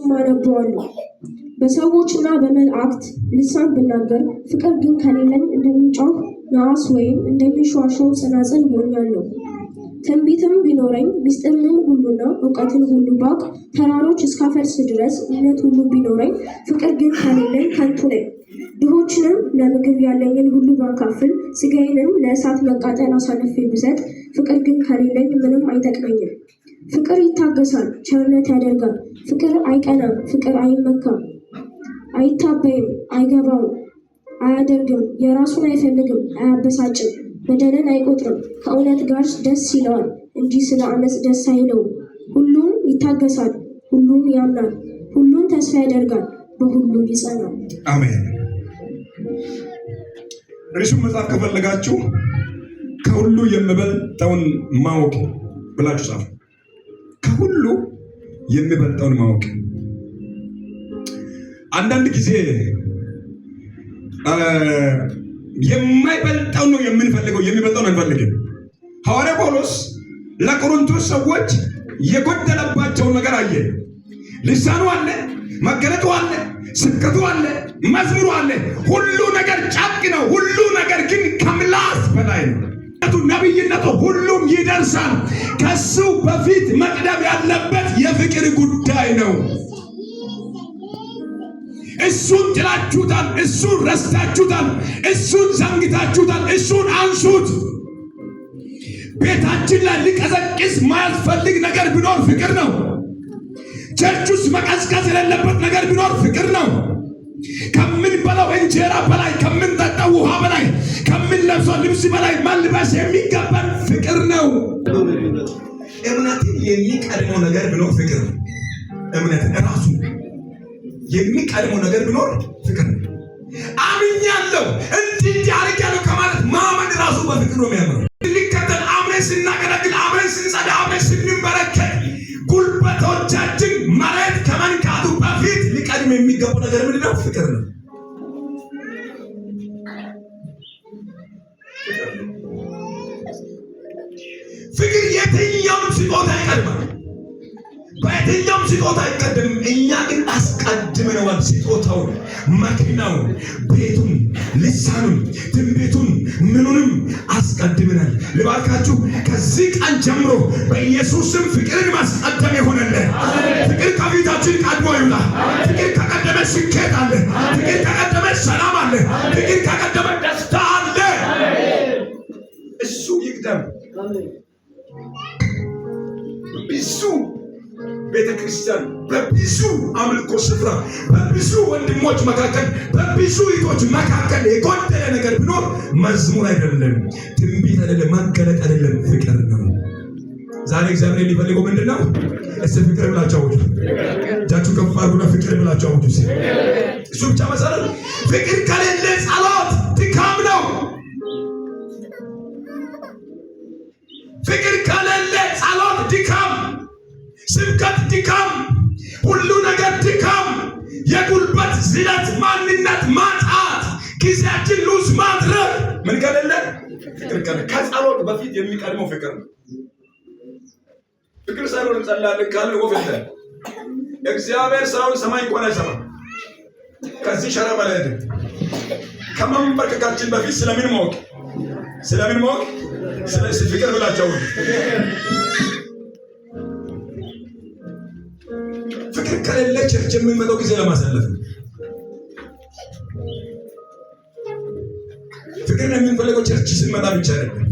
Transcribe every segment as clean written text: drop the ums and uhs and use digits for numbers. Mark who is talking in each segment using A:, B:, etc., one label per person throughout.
A: በፍጹም አነበዋለሁ። በሰዎችና በመላእክት ልሳን ብናገር ፍቅር ግን ከሌለኝ እንደሚጮህ ነሐስ ወይም እንደሚሿሿው ጽናጽል ሆኛለሁ። ትንቢትም ቢኖረኝ ምስጢርንም ሁሉና እውቀትን ሁሉ ባውቅ ተራሮች እስካፈልስ ድረስ እምነት ሁሉ ቢኖረኝ ፍቅር ግን ከሌለኝ ከንቱ ነኝ። ድሆችንም ለምግብ ያለኝን ሁሉ ባካፍል ሥጋዬንም ለእሳት መቃጠል አሳልፌ ብሰጥ ፍቅር ግን ከሌለኝ ምንም አይጠቅመኝም። ፍቅር ይታገሳል፣ ቸርነት ያደርጋል። ፍቅር አይቀናም፣ ፍቅር አይመካም፣ አይታበይም፣ አይገባውም፣ አያደርግም፣ የራሱን አይፈልግም፣ አያበሳጭም፣ በደልን አይቆጥርም፣ ከእውነት ጋር ደስ ይለዋል እንጂ ስለ ዓመፅ ደስ አይለውም። ሁሉን ይታገሳል፣ ሁሉን ያምናል፣ ሁሉን ተስፋ ያደርጋል፣ በሁሉ ይጸናል።
B: አሜን። ርዕሱን መጽሐፍ ከፈለጋችሁ ከሁሉ የሚበልጠውን ማወቅ ብላችሁ ጻፉ። ከሁሉ የሚበልጠውን ማወቅ። አንዳንድ ጊዜ የማይበልጠው ነው የምንፈልገው፣ የሚበልጠውን አንፈልግም። ሐዋርያ ጳውሎስ ለቆሮንቶስ ሰዎች የጎደለባቸውን ነገር አየ። ልሳኑ አለ፣ መገለጡ አለ፣ ስብከቱ አለ፣ መዝሙሩ አለ። ሁሉ ነገር ጨቅ ነው። ሁሉ ነገር ግን ከምላስ በላይ ነው። ነቢይነቱ ሁሉም ይደርሳል። ከሱ በፊት መቅደም ያለበት የፍቅር ጉዳይ ነው። እሱን ጥላችሁታል፣ እሱን ረስታችሁታል፣ እሱን ዘንግታችሁታል። እሱን አንሱት። ቤታችን ላይ ሊቀዘቅዝ ማያስፈልግ ነገር ቢኖር ፍቅር ነው። ቸርች ውስጥ መቀዝቀዝ የሌለበት ነገር ቢኖር ፍቅር ነው። ከምንበላው እንጀራ በላይ፣ ከምንጠጣው ውሃ በላይ፣ ከምንለብሰው ልብስ በላይ መልበስ የሚገባን ፍቅር ነው። እምነትን የሚቀድመው ነገር ቢኖር ፍቅር ነው። እምነትን ራሱ የሚቀድመው ነገር ቢኖር ፍቅር ነው። አምኛለሁ እንዲህ አድርጌያለሁ ከማለት ማመን ራሱ በፍቅር ነው የሚያምነው። ሊከተል አብረን ስናገለግል፣ አብረን ስንጸዳ፣ አብረን ስንበረከት ጉልበቶቻችን መሬት ከመንካቱ በፊት ሊቀድም የሚገባው ነገር ምንድን ነው? ፍቅር ነው። ፍቅር የትኛውም ስጦታ ይቀድማል። በየትኛውም ስጦታ አይቀድምም። እኛ ግን አስቀድመነዋል። ስጦታውን፣ መኪናውን፣ ቤቱን፣ ልሳኑን፣ ትንቢቱን፣ ምኑንም አስቀድመናል። ልባርካችሁ ከዚህ ቀን ጀምሮ በኢየሱስም ፍቅርን ማስቀደም ይሆነልን። ፍቅር ከፊታችን ቀድሞ ይውጣ። ፍቅር ከቀደመ ስኬት አለ። ፍቅር ከቀደመ ሰላም አለ። ፍቅር ከቀደመ ደስታ አለ። እሱ ይቅደም። ብዙ ቤተ ክርስቲያን በብዙ አምልኮ ስፍራ በብዙ ወንድሞች መካከል በብዙ እህቶች መካከል የጎደለ ነገር ቢኖር መዝሙር አይደለም፣ ትንቢት አይደለም፣ መገለጥ አይደለም፣ ፍቅር ነው። ዛሬ እግዚአብሔር የሚፈልገው ምንድን ነው? እስቲ ፍቅር ብላችሁ አውጁ። እጃችሁ ከፍ አድርጉና ፍቅር ብላችሁ አውጁ። እሱ ብቻ መሰረት። ፍቅር ከሌለ ጸሎት ድካም ነው። ፍቅር ከሌለ ጸሎት ድካም፣ ስብከት ድካም፣ ሁሉ ነገር ድካም፣ የጉልበት ዝለት፣ ማንነት ማጣት፣ ጊዜያችን ሉዝ ማድረግ። ምን ከሌለ? ፍቅር ከሌለ። ከጸሎት በፊት የሚቀድመው ፍቅር ነው። ፍቅር ሳይኖር እንጸልያለን ካለ ወፍተ እግዚአብሔር ስራውን ሰማይ እንኳን አይሰማም። ከዚህ ሸራ በላይ አይደለም። ከመንበርከካችን በፊት ስለምን ማወቅ ስለዚህ ፍቅር ብላችሁ ፍቅር ከሌለ ቸርች የምንመጣው ጊዜ ለማሳለፍ ነው። ፍቅር የምንፈልገው ቸርች ስንመጣ ብቻ አይደለም።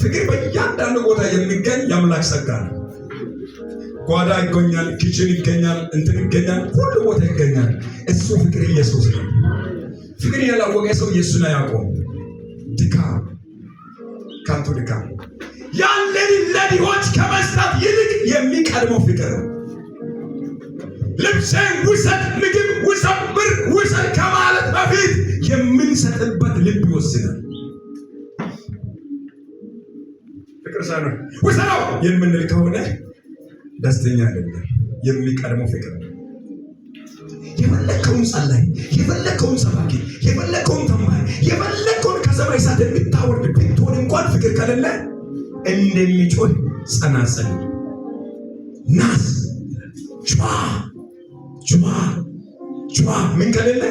B: ፍቅር በእያንዳንዱ ቦታ የሚገኝ የአምላክ ጸጋ ነው። ጓዳ ይገኛል፣ ኪችን ይገኛል፣ እንትን ይገኛል፣ ሁሉ ቦታ ይገኛል። እሱ ፍቅር ኢየሱስ ነው። ፍቅር ያላወቀ ሰው ኢየሱስን አያውቀውም። ድካም፣ ከንቱ ድካም፣ ያለን ለድሆች ከመስጠት ይልቅ የሚቀድመው ፍቅር ነው። ልብስን ውሰድ፣ ምግብ ውሰድ፣ ብር ውሰድ ከማለት በፊት የምንሰጥበት ልብ ይወስናል። ፍቅር ሳይሆን ውሰደው የምንል ከሆነ ደስተኛ አይደለም። የሚቀድመው ፍቅር ነው። የፈለከውን ጸላይ፣ የፈለከውን ሰባኪ፣ የፈለከውን ተማሪ፣ የፈለከውን ከሰማይ እሳት የምታወርድ ብትሆን እንኳን ፍቅር ከሌለ እንደሚጮህ ጸናጸል ናስ ጫ ጁዋ ምን ከሌለ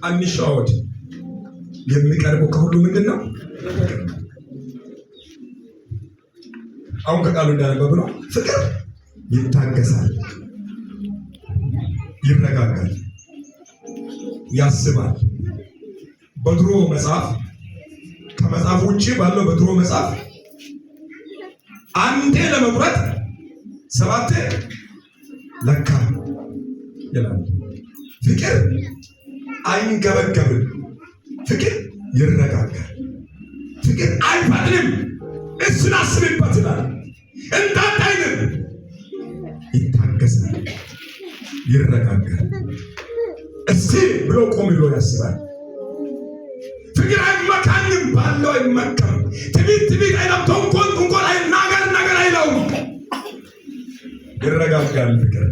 B: አንሻወድ የሚቀርበው ከሁሉ ምንድነው? አሁን ከቃሉ እንዳነበብ ነው። ፍቅር ይታገሳል፣ ይረጋጋል፣ ያስባል። በድሮ መጽሐፍ ከመጽሐፍ ውጭ ባለው በድሮ መጽሐፍ አንዴ ለመቁረጥ 7 ለካ ይላል። ፍቅር አይንገበገብም፣ ፍቅር ይረጋጋል፣ ፍቅር አይፈጥንም። እሱን አስብበት ይላል። እንዳታይንም ይታገሳል፣ ይረጋጋል። እስቲ ብሎ ቆም ብሎ ያስባል። ፍቅር አይመካኝም፣ ባለው አይመካም። ትቢት አይለም፣ ተንኮል ነገር አይለውም። ይረጋጋል። ፍቅር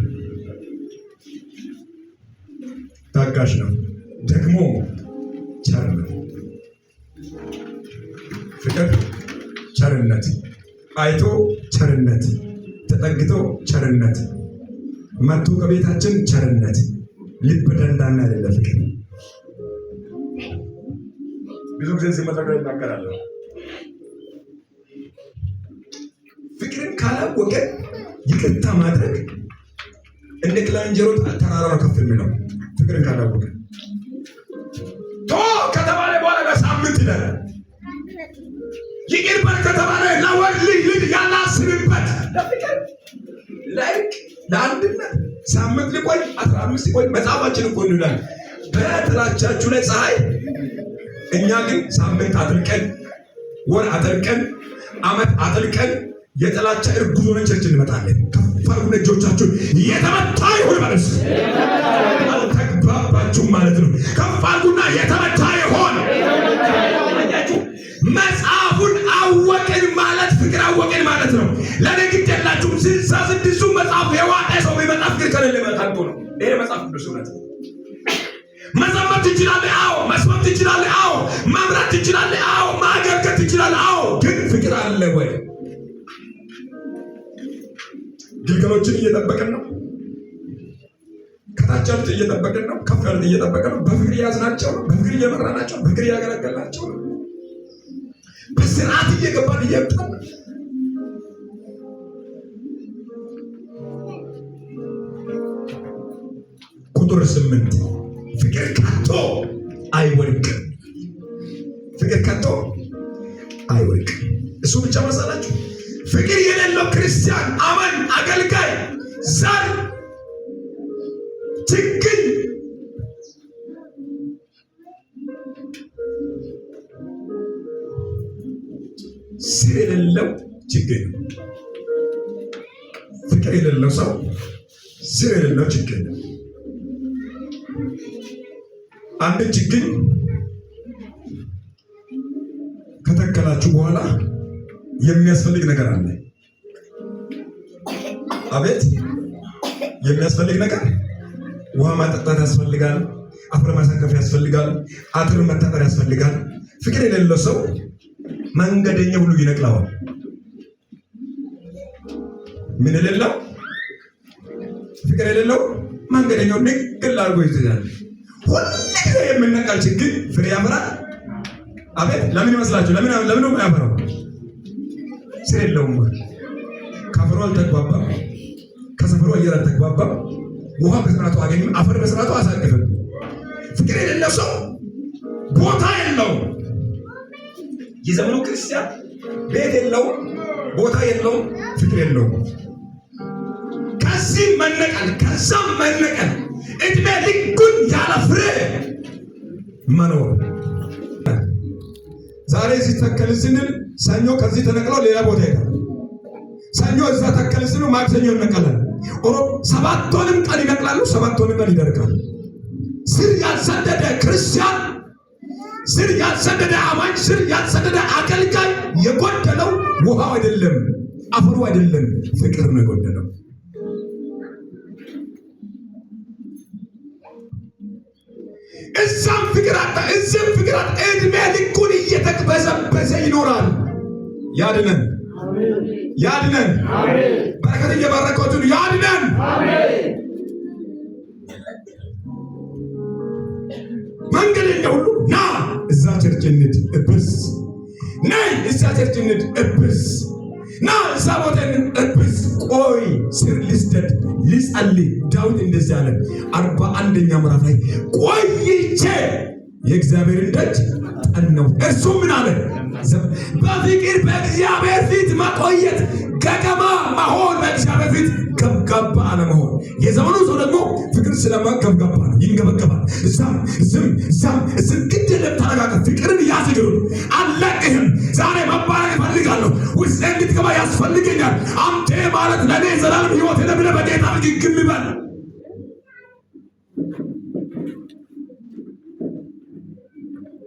B: ታጋሽ ነው፣ ደግሞ ቸር ነው። ፍቅር ቸርነት፣ አይቶ ቸርነት፣ ተጠግቶ ቸርነት፣ መጥቶ ከቤታችን ቸርነት፣ ልብ ደንዳና አይደለ ፍቅር። ብዙ ጊዜ ሲመጣ ይናገራለሁ። ፍቅርን ካላወቀ ይቅርታ ማድረግ እንደ ክላንጀሮ ተራራ ከፍ የሚለው ፍቅርን ካላወቀ ከተባለ በኋላ ለሳምንት ይላል። ይቅር በል ከተባለ ለወር ልጅ ያላስብበት ለፍቅር ለእርቅ ለአንድነት ሳምንት ሊቆይ 15 ሊቆይ መጽሐፋችን እኮ እንላል በጥላቻችሁ ላይ ፀሐይ። እኛ ግን ሳምንት አጥልቀን ወር አጥልቀን ዓመት አጥልቀን የጥላቻ እርጉዝ ሆነን ቸርች እንመጣለን። ከፍ አድርጉ እጆቻችሁን። የተመታ ይሁን ማለት ነው። አልተግባባችሁም ማለት ነው። ከፍ አድርጉና የተመታ ይሁን። መጽሐፉን አወቅን ማለት ፍቅር አወቅን ማለት ነው። ለነግድ የላችሁም 66ቱ መጽሐፍ የዋጠ ሰው ቢመጣ ፍቅር ከሌለ መጣጡ ነው። ይሄ መጽሐፍ ቅዱስ እውነት ነው። መዘመር ትችላለህ፣ አዎ። መስማት ትችላለህ፣ አዎ። መምራት ትችላለህ፣ አዎ። ማገልገል ትችላለህ፣ አዎ። ግን ፍቅር አለ ወይ? ግልገሎችን እየጠበቅን ነው። ከታች ያሉት እየጠበቅን ነው። ከፍ ያሉት እየጠበቅን ነው። በፍቅር እያዝናቸው ነው። በፍቅር እየመራናቸው፣ በፍቅር እያገለገልናቸው ነው። በስርዓት እየገባን እየወጣን ነው። ቁጥር 8 ፍቅር ከቶ አይወድቅም። ፍቅር ከቶ አይወድቅም። እሱ ብቻ መሰላችሁ? ፍቅር የሌለው ክርስቲያን፣ አማኝ፣ አገልጋይ፣ ዘር፣ ችግኝ ስር የሌለው ችግኝ ነው። ፍቅር የሌለው ሰው ስር የሌለው ችግኝ ነው። አንድ ችግኝ ከተከላችሁ በኋላ የሚያስፈልግ ነገር አለ። አቤት! የሚያስፈልግ ነገር ውሃ ማጠጣት ያስፈልጋል። አፈር ማሳከፍ ያስፈልጋል። አጥር መታጠር ያስፈልጋል። ፍቅር የሌለው ሰው መንገደኛ ሁሉ ይነቅለዋል። ምን የሌለው? ፍቅር የሌለው መንገደኛው ንቅል አድርጎ ይይዛል። ሁሉ የምንነቃል ችግኝ ፍሬ ያፈራል። አቤት! ለምን ይመስላችሁ? ለምን ነው ያፈራው? ስር የለውም። ከአፈሩ አልተግባባም። ከሰፈሩ አየር አልተግባባም። ውሃ በስርዓቱ አገኝም። አፈር በስርዓቱ አሳቅፍም። ፍቅር የሌለው ሰው ቦታ የለውም። የዘመኑ ክርስቲያን ቤት የለውም፣ ቦታ የለውም፣ ፍቅር የለውም። ከዚህ መነቀል ከዛም መነቀል እድሜ ልኩን ያለ ፍሬ መኖር። ዛሬ እዚህ ተከል ስንል ሰኞ ከዚህ ተነቅለው ሌላ ቦታ ይሄዳል። ሰኞ እዛ ተከል ስንል ማክሰኞ ይነቀላል። ሰባቱንም ቀን ይነቅላሉ፣ ሰባቱንም ቀን ይደርቃል። ስር ያልሰደደ ክርስቲያን፣ ስር ያልሰደደ አማኝ፣ ስር ያልሰደደ አገልጋይ የጎደለው ውሃው አይደለም፣ አፈሩ አይደለም፣ ፍቅር ነው የጎደለው። እዛም ፍቅር አጣ፣ እዚህም ፍቅር አጣ። እድሜ ልኩን እየተቅበዘበዘ ይኖራል። ያድነን። ያድነን። በረከት እየባረካችሁ ያድነን። መንገደኛ ሁሉ ና እዛ ቸርች እንሂድ እብስ፣ ነይ እዛ ቸርች እንሂድ እብስ፣ ና እዛ ቦታ እብስ። ቆይ ስር ልስደድ ልጸልይ። ዳዊት እንደዚህ አለ 41ኛ ምዕራፍ ላይ ቆይቼ የእግዚአብሔርን ደጅ ጠናሁ። እርሱ ምን አለ? በፍቅር በእግዚአብሔር ፊት መቆየት፣ ገገማ መሆን፣ በእግዚአብሔር ፊት ገብጋባ አለመሆን። የዘመኑ ሰው ደግሞ ፍቅር ስለማገብጋባ ነው፣ ይንገበገባል። እዛም ግድ የለም ተረጋጋ። ፍቅርን ያዝግሩን። አለቅህም። ዛሬ መባረክ እፈልጋለሁ። ውስጤ እንድትገባ ያስፈልገኛል። አንተ ማለት ለእኔ ዘላለም ሕይወት የለብለ በጌታ ግግም ይበል።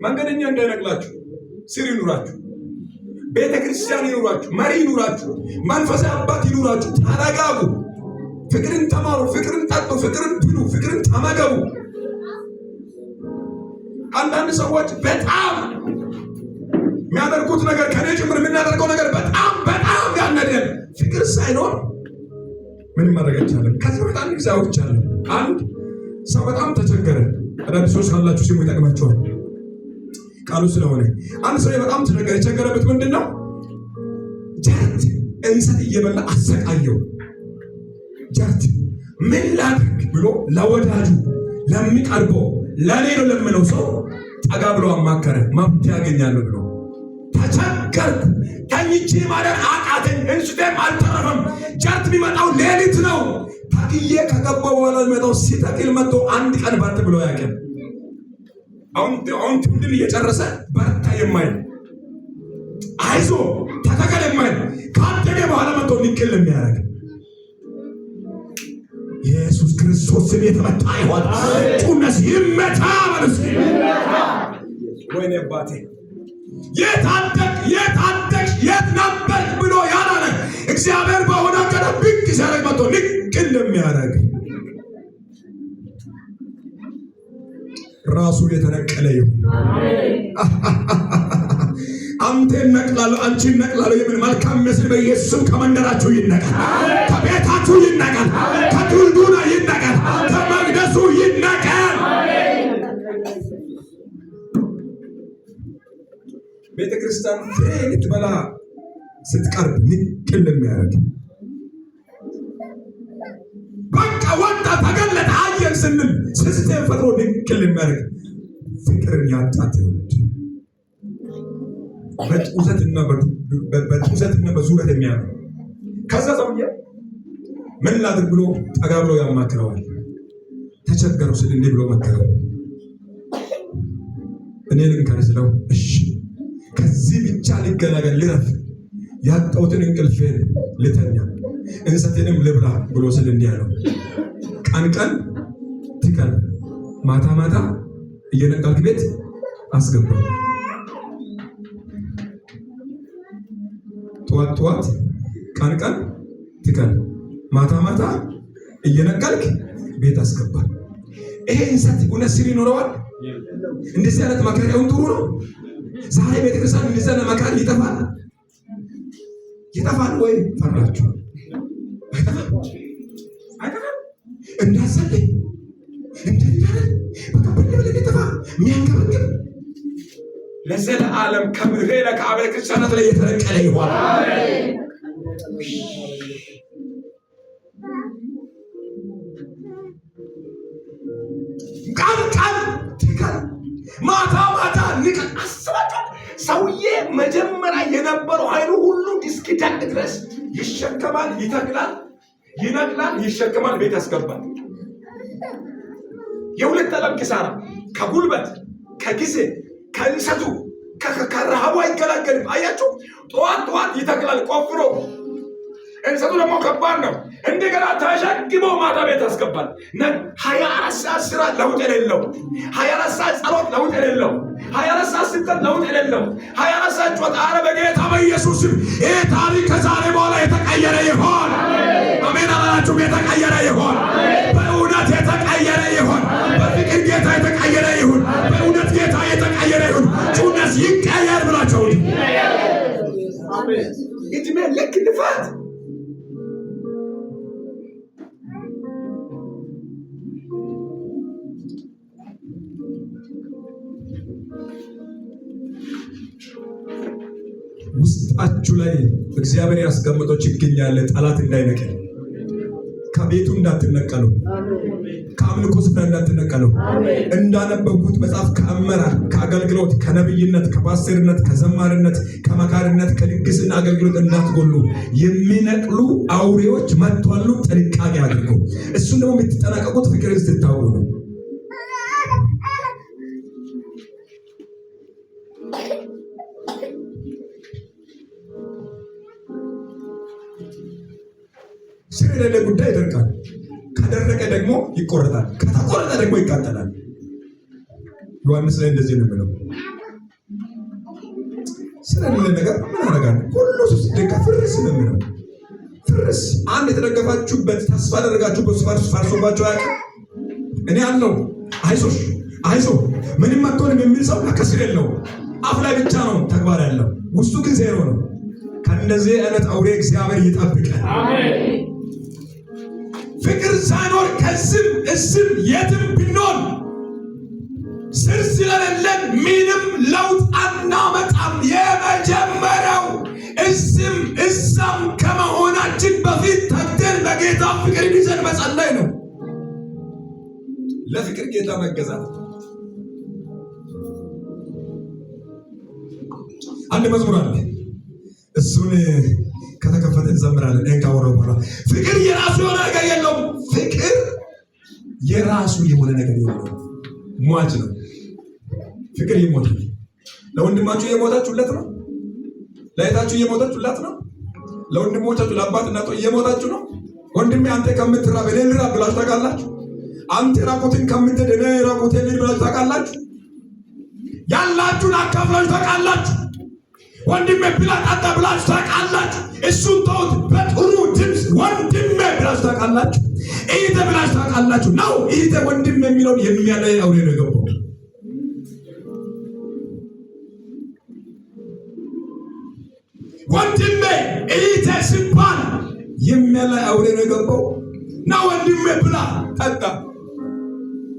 B: መንገደኛ እንዳይነቅላችሁ፣ ስር ይኑራችሁ፣ ቤተ ክርስቲያን ይኑራችሁ፣ መሪ ይኑራችሁ፣ መንፈሳዊ አባት ይኑራችሁ። ተረጋጉ። ፍቅርን ተማሩ፣ ፍቅርን ጠጡ፣ ፍቅርን ብሉ፣ ፍቅርን ተመገቡ። አንዳንድ ሰዎች በጣም የሚያደርጉት ነገር ከኔ ጭምር የምናደርገው ነገር በጣም ያናደኛል። ፍቅር ሳይኖር ምንም ማድረግ አይቻልም። ከዚህ በጣም ግዛዎች አለ። አንድ ሰው በጣም ተቸገረ። አዳዲሶች ካላችሁ ሲሙ ይጠቅማቸዋል ቃሉ ስለሆነ። አንድ ሰው በጣም ተቸገረ። የቸገረበት ምንድን ነው? ጃት እንሰት እየበላ አሰቃየው። ጃት ምን ላድርግ ብሎ ለወዳጁ ለሚቀርበው ለኔ ነው ለምለው ሰው ጠጋ ብሎ አማከረ። መብት ያገኛለሁ ብሎ ተቸገርኩ፣ ተኝቼ ማደር አቃተኝ፣ እንስቴም አልተረፈም። ጃት የሚመጣው ሌሊት ነው። ታግዬ ከገባው በኋላ የሚመጣው ሲጠቅል መጥቶ አንድ ቀን ባት ብሎ ያቀም አሁን ትውልድን እየጨረሰ በርታ የማይል አይዞ ተተከል የማይል ካደገ በኋላ መጥቶ ንቅል የሚያደርግ ኢየሱስ ክርስቶስ ስም የተመታ ይሆን። ጩነስ ይመታ ማለት ወይኔ አባቴ የታደግ የት ነበር ብሎ ያላለ እግዚአብሔር በሆነ ቀን ብቅ ሲያደርግ መጥቶ ንቅል የሚያደርግ ራሱ የተነቀለ ይሁን። አንተ ነቅላለሁ፣ አንቺ ነቅላለሁ የምን መልካም መስል በኢየሱስ ከመንደራችሁ ይነቀል፣ ከቤታችሁ ይነቀል፣ ከትውልዱና ይነቀል፣ ከመቅደሱ ይነቀል። ቤተ ክርስቲያን ፍሬ ልትበላ ስትቀርብ ንቅል የሚያደርግ በቃ ወጣ ተገለጠ አየን ስንል ሲስቴም ፈጥሮ ንቅል የሚያደርግ ፍቅርን ያጣ ትውልድ በጡዘትና በዙረት የሚያምር ከዛ ሰውዬ ምን ላድርግ ብሎ ጠጋ ብሎ ያማክረዋል። ተቸገረው ስል እንዲህ ብሎ መከረው። እኔ ልንከር ስለው እሺ ከዚህ ብቻ ልገላገል ልረፍ፣ ያጣሁትን እንቅልፌን ልተኛ፣ እንሰቴንም ልብላ ብሎ ስል እንዲህ አለው። ቀን ቀን ትከል፣ ማታ ማታ እየነቃልክ ቤት አስገባው። ጠዋት ጠዋት ቀን ቀን ትከል፣ ማታ ማታ እየነቀልክ ቤት አስገባ። ይሄ እንሰት እውነት ስር ይኖረዋል? እንደዚህ አይነት መካሪያውን ጥሩ ነው። ዛሬ ቤተክርስቲያን እንደዚህ አይነት መካሪ ይጠፋል ወይ? ፈራችሁ? አይጠፋም። እንዳሰለኝ እንደኛለን በቃ በለበለ ይጠፋ የሚያንገበግብ ለዘለዓለም ከምድር ለከአብያተ ክርስቲያናት ላይ የተነቀለ ይሆን። ቀን ትከል፣ ማታ ማታ ንቀል። አስባችሁ ሰውዬ መጀመሪያ የነበረው ኃይሉ ሁሉ እስኪደቅ ድረስ ይሸከማል፣ ይተክላል፣ ይነቅላል፣ ይሸከማል፣ ቤት ያስገባል። የሁለት ዓለም ኪሳራ ከጉልበት ከጊዜ ከእንሰቱ ከረሃቡ አይገላገልም። አያችሁ፣ ጠዋት ጠዋት ይተክላል ቆፍሮ። እንሰቱ ደግሞ ከባድ ነው። እንደገና ተሸክሞ ማታ ቤት ያስገባል። 24 ሰዓት ስራ ለውጥ የሌለው፣ 24 ሰዓት ጸሎት ለውጥ የሌለው፣ 24 ሰዓት ስብከት ለውጥ የሌለው፣ 24 ሰዓት ጮት። ኧረ በጌታ በኢየሱስ ይሄ ታሪክ ከዛሬ በኋላ የተቀየረ ይሆን። አሜን አላላችሁም? የተቀየረ ይሆን። በእውነት የተቀየረ ይሆን። በፍቅር ጌታ የተቀየረ ይሁን። በእውነት ጌታ የተቀየረ ይሁን። ጩነስ ይቀየር ብላቸው። እድሜ ልክ ልፋት ውስጣችሁ ላይ እግዚአብሔር ያስቀመጠው ችግኝ ያለ ጠላት እንዳይነቀል ከቤቱ እንዳትነቀሉ ከአምልኮ ስፍራ እንዳትነቀሉ እንዳነበብኩት መጽሐፍ ከአመራር ከአገልግሎት ከነብይነት ከፓስተርነት ከዘማሪነት ከመካሪነት ከልግስና አገልግሎት እንዳትጎሉ የሚነቅሉ አውሬዎች መጥተዋል። ጥንቃቄ አድርጉ። እሱን ደግሞ የምትጠናቀቁት ፍቅር ስትታወቁ ነው። ስር የሌለ ጉዳይ ይደርቃል። ከደረቀ ደግሞ ይቆረጣል። ከተቆረጠ ደግሞ ይቃጠላል። ዮሐንስ ላይ እንደዚህ ነው የሚለው። ስር የሌለ ነገር ምን አደርጋለሁ? ሁሉ ሲደጋ ፍርስ ነው የሚለው። ፍርስ አንድ የተደገፋችሁበት ተስፋ ያደረጋችሁበት ፈርሶባችሁ አያውቅም። እኔ አለው አይዞሽ አይዞ ምንም አትሆንም የሚል ሰው ከስር የለውም። አፍ ላይ ብቻ ነው ተግባር ያለው፣ ውስጡ ግን ዜሮ ነው። ከእንደዚህ አይነት አውሬ እግዚአብሔር ይጠብቃል። አሜን። ፍቅር ሳይኖር ከስም እስም የትም ብንሆን ስር ስለሌለን ምንም ለውጥ አናመጣም። የመጀመሪያው እስም እዛም ከመሆናችን በፊት ተግተን ለጌታ ፍቅር ይዘን መጸለይ ነው። ለፍቅር ጌታ መገዛት። አንድ መዝሙር አለ፣ እሱን ከተከፈተ እንዘምራለን። ይሄን ካወራሁ በኋላ ፍቅር የራሱ የሆነ ነገር የለውም። ፍቅር የራሱ የሆነ ነገር የለውም። ሟች ነው። ፍቅር ይሞታል። ለወንድማችሁ እየሞታችሁለት ነው። ለእህታችሁ እየሞታችሁላት ነው። ለወንድሞቻችሁ ለአባት እናቶ እየሞታችሁ ነው። ወንድሜ አንተ ከምትራብ እኔ ልራብ ብላችሁ ታውቃላችሁ? አንተ ራቁትን ከምትሄድ እኔ ራቁቴን ልሂድ ብላችሁ ታውቃላችሁ? ያላችሁን አካፍላችሁ ታውቃላችሁ? ወንድሜ ብላ ጠጣ ብላችሁ ታውቃላችሁ? እሱን ተውት። በጥሩ ድምፅ ወንድሜ ብላችሁ ታውቃላችሁ? እህቴ ብላችሁ ታውቃላችሁ? ነው እህቴ ወንድሜ የሚለውን የሚያለይ አውሬ ነው የገባው። ወንድሜ እህቴ ሲባል የሚያለይ አውሬ ነው የገባው። ና ወንድሜ ብላ ጠጣ።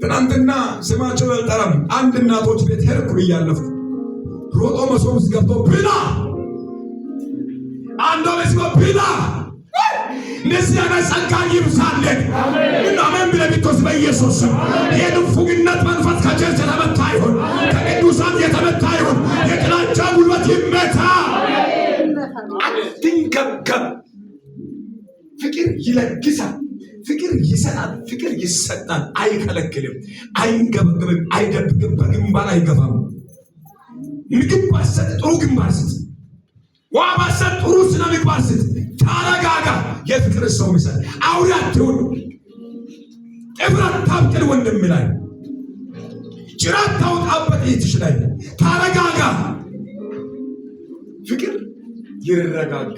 B: ትናንትና ስማቸው አልጠራም፣ አንድ እናቶች ቤት ሄድኩ እያለፍኩ ሮጦ መሶብ ውስጥ ገብቶ ብላ፣ አንዱ መስሎ ብላ። እንደዚህ አይነት ጸጋ ይብዛልን። አሜን ብለህ ብትወስድ በኢየሱስ ስም የንፉግነት መንፈስ ከቸርች የተመታ ይሁን፣ ከቅዱሳን የተመታ ይሁን። የጥላቻ ጉልበት ይመታ። አትንገብገብ። ፍቅር ይለግሳል፣ ፍቅር ይሰጣል፣ ፍቅር ይሰጣል። አይከለክልም፣ አይንገብገብም፣ አይደብቅም፣ በግንባር አይገፋም። ምግብ ባሰጥ ጥሩ ግንባር ስጥ፣ ውሃ ባሰጥ ጥሩ ስነ ምግባር ስጥ። ተረጋጋ። የፍቅር ሰው ምሰል። አውሬ አትሁን። እፍረት ታብቅል ወንድም ላይ ጭራት ታውጣበት እህትሽ ላይ። ተረጋጋ። ፍቅር ይረጋጋል።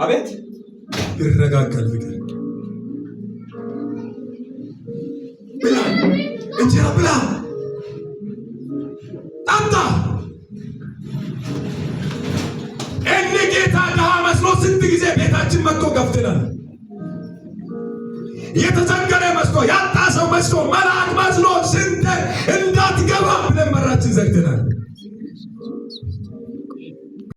B: አቤት ይረጋጋል ፍቅር። ብላ እንጀራ ብላ ጠጣ። እኔ ጌታ ድሃ መስሎ ስንት ጊዜ ቤታችን መጥቶ ገፍትናል። የተቸገረ መስሎ ያጣ ሰው መስሎ መልአክ መስሎ ስንት እንዳትገባ ብለን በራችን ዘግተናል።